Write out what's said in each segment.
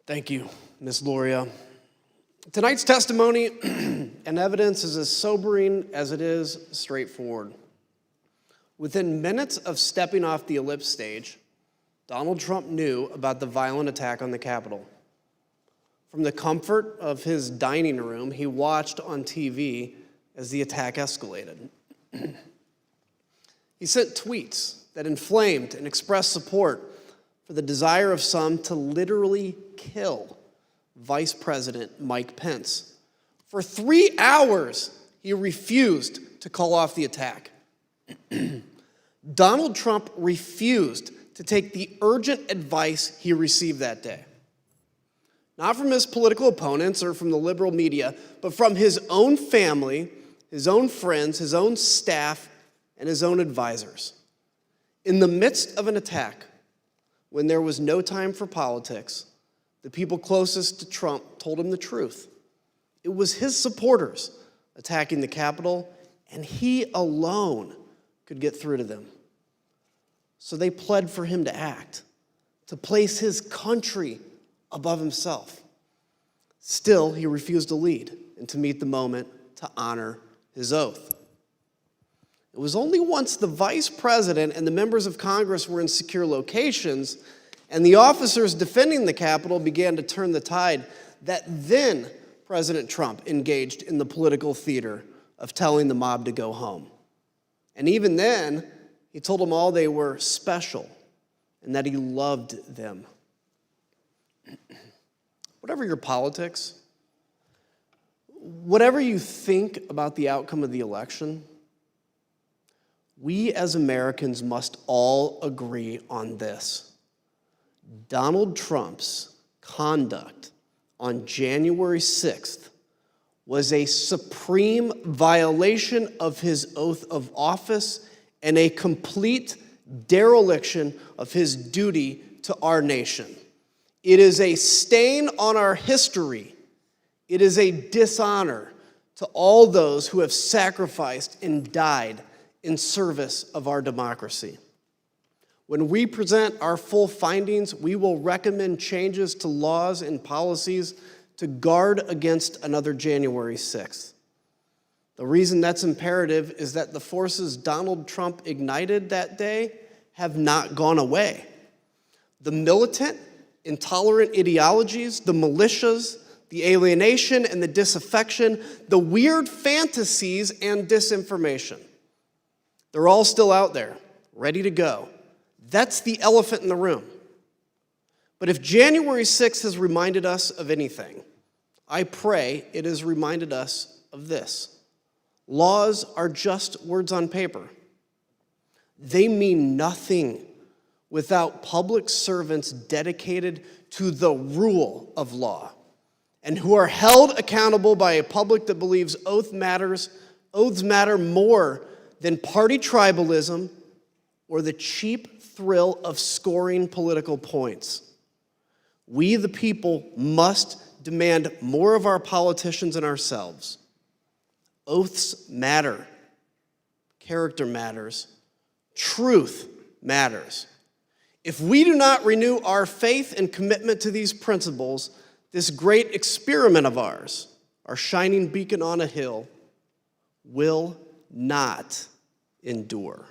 Thank you, Ms. Loria. Tonight's testimony and evidence is as sobering as it is straightforward. Within minutes of stepping off the ellipse stage, Donald Trump knew about the violent attack on the Capitol. From the comfort of his dining room, he watched on TV as the attack escalated. He sent tweets that inflamed and expressed support for the desire of some to literally kill Vice President Mike Pence. For 3 hours, he refused to call off the attack. Donald Trump refused to take the urgent advice he received that day. Not from his political opponents or from the liberal media, but from his own family, his own friends, his own staff, and his own advisors. In the midst of an attack, when there was no time for politics, the people closest to Trump told him the truth. It was his supporters attacking the Capitol, and he alone could get through to them. So they pled for him to act, to place his country above himself. Still, he refused to lead and to meet the moment to honor his oath. It was only once the vice president and the members of Congress were in secure locations and the officers defending the Capitol began to turn the tide that then President Trump engaged in the political theater of telling the mob to go home. And even then, he told them all they were special and that he loved them. Whatever your politics, whatever you think about the outcome of the election, we as Americans must all agree on this. Donald Trump's conduct on January 6th was a supreme violation of his oath of office and a complete dereliction of his duty to our nation. It is a stain on our history. It is a dishonor to all those who have sacrificed and died in service of our democracy. When we present our full findings, we will recommend changes to laws and policies to guard against another January 6th. The reason that's imperative is that the forces Donald Trump ignited that day have not gone away. The militant, intolerant ideologies, the militias, the alienation and the disaffection, the weird fantasies and disinformation. They're all still out there, ready to go. That's the elephant in the room. But if January 6th has reminded us of anything, I pray it has reminded us of this. Laws are just words on paper. They mean nothing without public servants dedicated to the rule of law and who are held accountable by a public that believes oaths matter more than party tribalism or the cheap thrill of scoring political points. We, the people, must demand more of our politicians and ourselves. Oaths matter. Character matters. Truth matters. If we do not renew our faith and commitment to these principles, this great experiment of ours, our shining beacon on a hill, will not endure.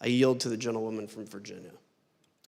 I yield to the gentlewoman from Virginia.